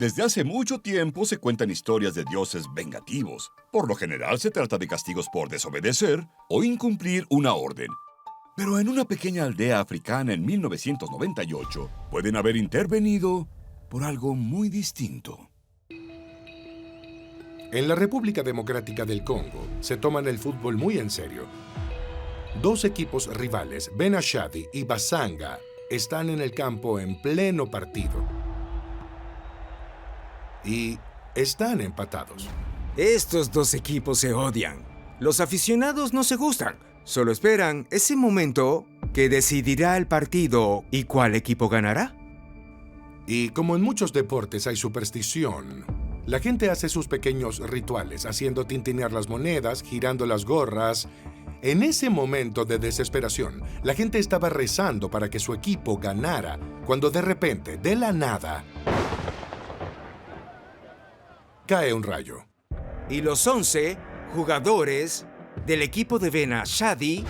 Desde hace mucho tiempo se cuentan historias de dioses vengativos. Por lo general se trata de castigos por desobedecer o incumplir una orden. Pero en una pequeña aldea africana en 1998 pueden haber intervenido por algo muy distinto. En la República Democrática del Congo se toman el fútbol muy en serio. Dos equipos rivales, Ben Ashadi y Basanga, están en el campo en pleno partido. Y están empatados. Estos dos equipos se odian. Los aficionados no se gustan. Solo esperan ese momento que decidirá el partido y cuál equipo ganará. Y como en muchos deportes hay superstición, la gente hace sus pequeños rituales, haciendo tintinear las monedas, girando las gorras. En ese momento de desesperación, la gente estaba rezando para que su equipo ganara, cuando de repente, de la nada, cae un rayo. Y los 11 jugadores del equipo de Ben Ashadi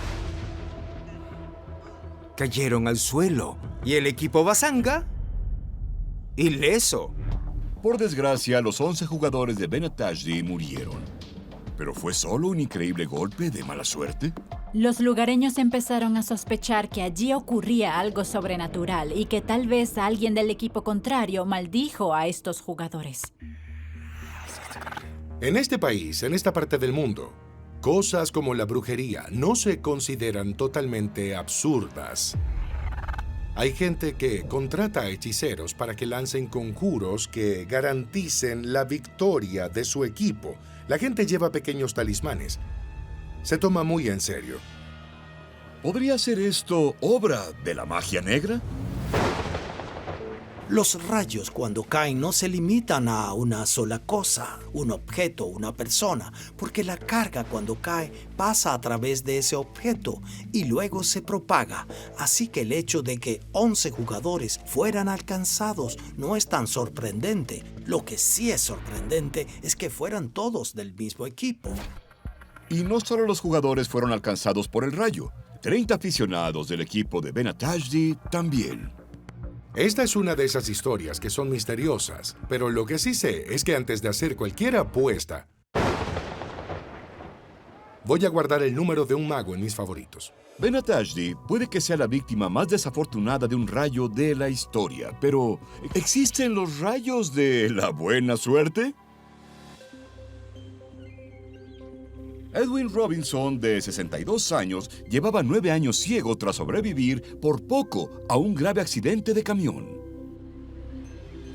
cayeron al suelo. Y el equipo Basanga, ileso. Por desgracia, los 11 jugadores de Ben Ashadi murieron. ¿Pero fue solo un increíble golpe de mala suerte? Los lugareños empezaron a sospechar que allí ocurría algo sobrenatural y que tal vez alguien del equipo contrario maldijo a estos jugadores. En este país, en esta parte del mundo, cosas como la brujería no se consideran totalmente absurdas. Hay gente que contrata a hechiceros para que lancen conjuros que garanticen la victoria de su equipo. La gente lleva pequeños talismanes. Se toma muy en serio. ¿Podría ser esto obra de la magia negra? Los rayos cuando caen no se limitan a una sola cosa, un objeto, una persona, porque la carga cuando cae pasa a través de ese objeto y luego se propaga. Así que el hecho de que 11 jugadores fueran alcanzados no es tan sorprendente. Lo que sí es sorprendente es que fueran todos del mismo equipo. Y no solo los jugadores fueron alcanzados por el rayo. 30 aficionados del equipo de Ben Ashadi también. Esta es una de esas historias que son misteriosas, pero lo que sí sé es que antes de hacer cualquier apuesta, voy a guardar el número de un mago en mis favoritos. Ben Ashadi puede que sea la víctima más desafortunada de un rayo de la historia, pero ¿existen los rayos de la buena suerte? Edwin Robinson, de 62 años, llevaba 9 años ciego tras sobrevivir por poco a un grave accidente de camión.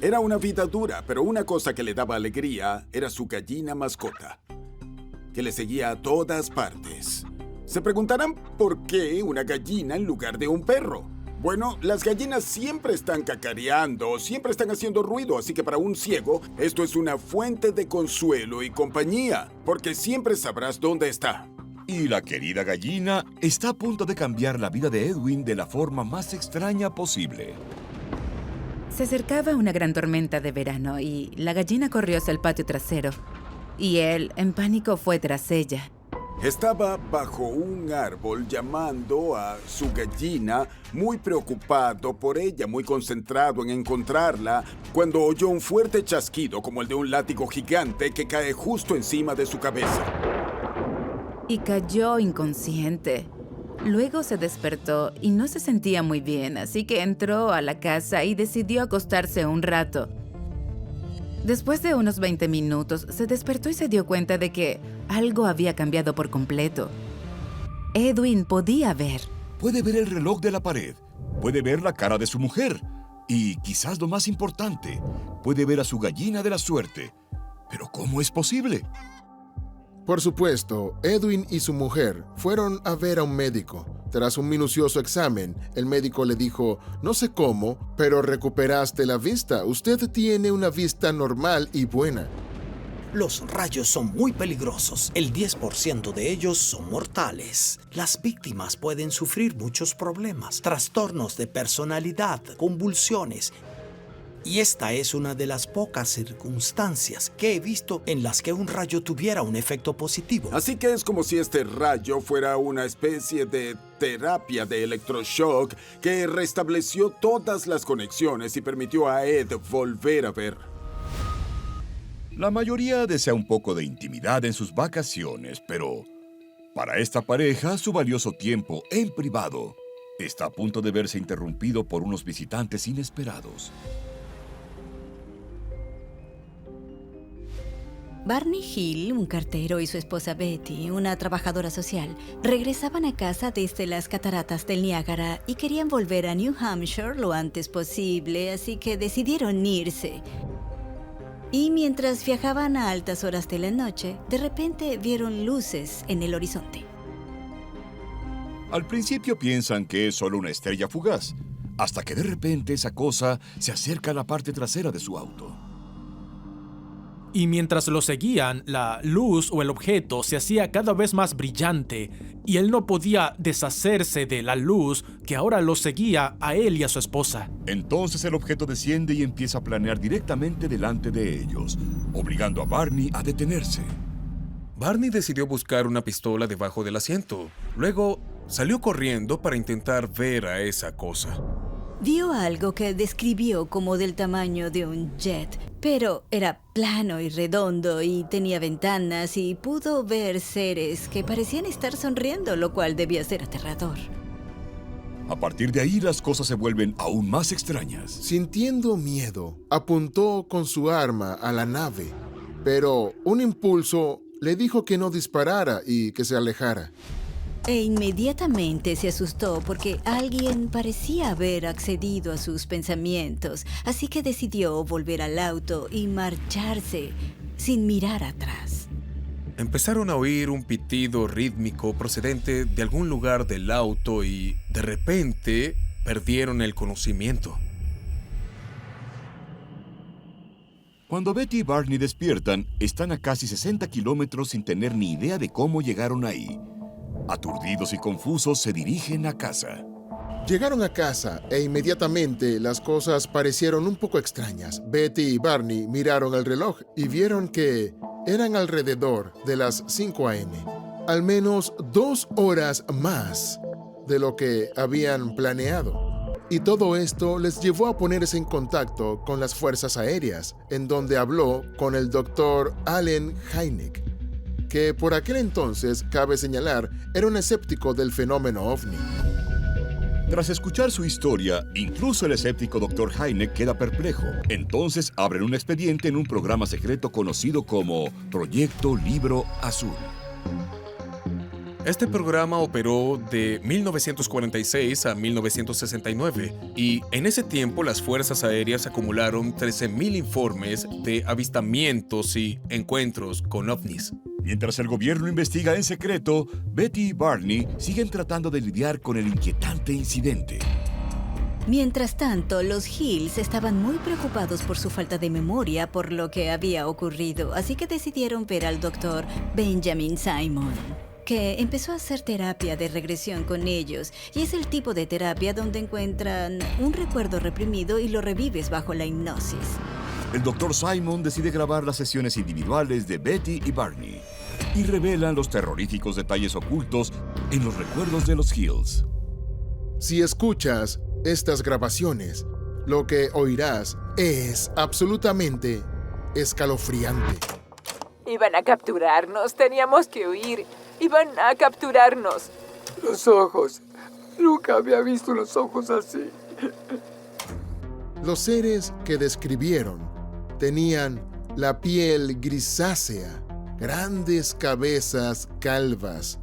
Era una vida dura, pero una cosa que le daba alegría era su gallina mascota, que le seguía a todas partes. Se preguntarán por qué una gallina en lugar de un perro. Bueno, las gallinas siempre están cacareando, siempre están haciendo ruido, así que para un ciego esto es una fuente de consuelo y compañía, porque siempre sabrás dónde está. Y la querida gallina está a punto de cambiar la vida de Edwin de la forma más extraña posible. Se acercaba una gran tormenta de verano y la gallina corrió hacia el patio trasero. Y él, en pánico, fue tras ella. Estaba bajo un árbol llamando a su gallina, muy preocupado por ella, muy concentrado en encontrarla, cuando oyó un fuerte chasquido como el de un látigo gigante que cae justo encima de su cabeza. Y cayó inconsciente. Luego se despertó y no se sentía muy bien, así que entró a la casa y decidió acostarse un rato. Después de unos 20 minutos, se despertó y se dio cuenta de que algo había cambiado por completo. Edwin podía ver. Puede ver el reloj de la pared, puede ver la cara de su mujer y, quizás lo más importante, puede ver a su gallina de la suerte. ¿Pero cómo es posible? Por supuesto, Edwin y su mujer fueron a ver a un médico. Tras un minucioso examen, el médico le dijo, no sé cómo, pero recuperaste la vista. Usted tiene una vista normal y buena. Los rayos son muy peligrosos. El 10% de ellos son mortales. Las víctimas pueden sufrir muchos problemas, trastornos de personalidad, convulsiones. Y esta es una de las pocas circunstancias que he visto en las que un rayo tuviera un efecto positivo. Así que es como si este rayo fuera una especie de terapia de electroshock que restableció todas las conexiones y permitió a Ed volver a ver. La mayoría desea un poco de intimidad en sus vacaciones, pero para esta pareja su valioso tiempo en privado está a punto de verse interrumpido por unos visitantes inesperados. Barney Hill, un cartero, y su esposa Betty, una trabajadora social, regresaban a casa desde las cataratas del Niágara y querían volver a New Hampshire lo antes posible, así que decidieron irse. Y mientras viajaban a altas horas de la noche, de repente vieron luces en el horizonte. Al principio piensan que es solo una estrella fugaz, hasta que de repente esa cosa se acerca a la parte trasera de su auto. Y mientras lo seguían, la luz o el objeto se hacía cada vez más brillante y él no podía deshacerse de la luz que ahora lo seguía a él y a su esposa. Entonces el objeto desciende y empieza a planear directamente delante de ellos, obligando a Barney a detenerse. Barney decidió buscar una pistola debajo del asiento. Luego salió corriendo para intentar ver a esa cosa. Vio algo que describió como del tamaño de un jet, pero era plano y redondo y tenía ventanas y pudo ver seres que parecían estar sonriendo, lo cual debía ser aterrador. A partir de ahí las cosas se vuelven aún más extrañas. Sintiendo miedo, apuntó con su arma a la nave, pero un impulso le dijo que no disparara y que se alejara. E inmediatamente se asustó porque alguien parecía haber accedido a sus pensamientos, así que decidió volver al auto y marcharse sin mirar atrás. Empezaron a oír un pitido rítmico procedente de algún lugar del auto y, de repente, perdieron el conocimiento. Cuando Betty y Barney despiertan, están a casi 60 kilómetros sin tener ni idea de cómo llegaron ahí. Aturdidos y confusos, se dirigen a casa. Llegaron a casa e inmediatamente las cosas parecieron un poco extrañas. Betty y Barney miraron el reloj y vieron que eran alrededor de las 5 a.m. Al menos 2 horas más de lo que habían planeado. Y todo esto les llevó a ponerse en contacto con las fuerzas aéreas, en donde habló con el Dr. Allen Hynek, que por aquel entonces, cabe señalar, era un escéptico del fenómeno ovni. Tras escuchar su historia, incluso el escéptico Dr. Hynek queda perplejo. Entonces abren un expediente en un programa secreto conocido como Proyecto Libro Azul. Este programa operó de 1946 a 1969 y en ese tiempo las fuerzas aéreas acumularon 13,000 informes de avistamientos y encuentros con ovnis. Mientras el gobierno investiga en secreto, Betty y Barney siguen tratando de lidiar con el inquietante incidente. Mientras tanto, los Hills estaban muy preocupados por su falta de memoria por lo que había ocurrido, así que decidieron ver al doctor Benjamin Simon, que empezó a hacer terapia de regresión con ellos, y es el tipo de terapia donde encuentran un recuerdo reprimido y lo revives bajo la hipnosis. El Dr. Simon decide grabar las sesiones individuales de Betty y Barney y revelan los terroríficos detalles ocultos en los recuerdos de los Hills. Si escuchas estas grabaciones, lo que oirás es absolutamente escalofriante. Iban a capturarnos, teníamos que huir. Iban a capturarnos. Los ojos. Nunca había visto los ojos así. Los seres que describieron tenían la piel grisácea, grandes cabezas calvas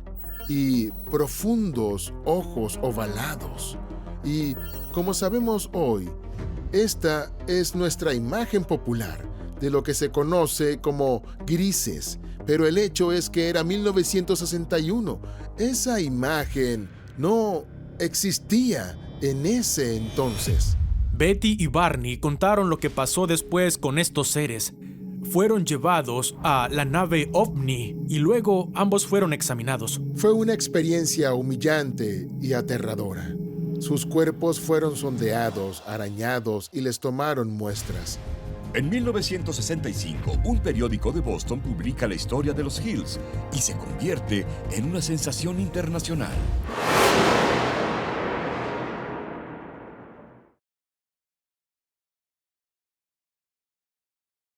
y profundos ojos ovalados. Y, como sabemos hoy, esta es nuestra imagen popular de lo que se conoce como grises, pero el hecho es que era 1961. Esa imagen no existía en ese entonces. Betty y Barney contaron lo que pasó después con estos seres. Fueron llevados a la nave OVNI y luego ambos fueron examinados. Fue una experiencia humillante y aterradora. Sus cuerpos fueron sondeados, arañados y les tomaron muestras. En 1965, un periódico de Boston publica la historia de los Hills y se convierte en una sensación internacional.